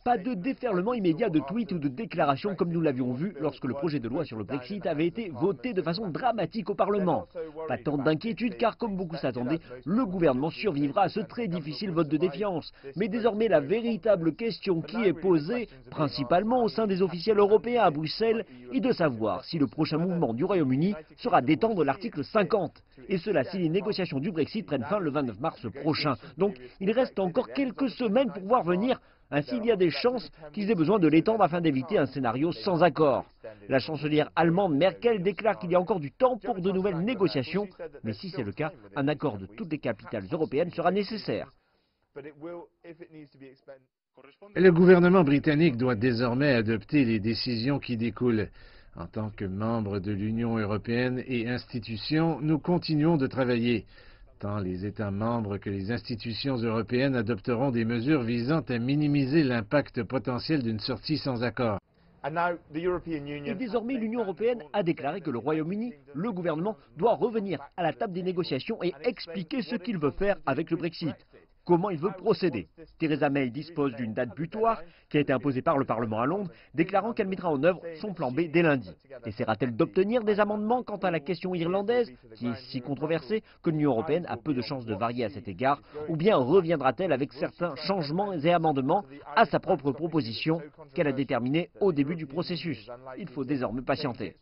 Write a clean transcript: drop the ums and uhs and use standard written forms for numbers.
Pas de déferlement immédiat de tweets ou de déclarations comme nous l'avions vu lorsque le projet de loi sur le Brexit avait été voté de façon dramatique au Parlement. Pas tant d'inquiétude car, comme beaucoup s'attendaient, le gouvernement survivra à ce très difficile vote de défiance. Mais désormais, la véritable question qui est posée, principalement au sein des officiels européens à Bruxelles, est de savoir si le prochain mouvement du Royaume-Uni sera d'étendre l'article 50. Et cela si les négociations du Brexit prennent fin le 29 mars prochain. Donc il reste encore quelques semaines pour voir venir. Ainsi, il y a des chances qu'ils aient besoin de l'étendre afin d'éviter un scénario sans accord. La chancelière allemande Merkel déclare qu'il y a encore du temps pour de nouvelles négociations, mais si c'est le cas, un accord de toutes les capitales européennes sera nécessaire. Le gouvernement britannique doit désormais adopter les décisions qui découlent. En tant que membres de l'Union européenne et institutions, nous continuons de travailler. Tant les États membres que les institutions européennes adopteront des mesures visant à minimiser l'impact potentiel d'une sortie sans accord. Et désormais, l'Union européenne a déclaré que le Royaume-Uni, le gouvernement, doit revenir à la table des négociations et expliquer ce qu'il veut faire avec le Brexit. Comment il veut procéder. Theresa May dispose d'une date butoir qui a été imposée par le Parlement à Londres, déclarant qu'elle mettra en œuvre son plan B dès lundi. Essaiera-t-elle d'obtenir des amendements quant à la question irlandaise, qui est si controversée que l'Union européenne a peu de chances de varier à cet égard, ou bien reviendra-t-elle avec certains changements et amendements à sa propre proposition qu'elle a déterminée au début du processus? Il faut désormais patienter.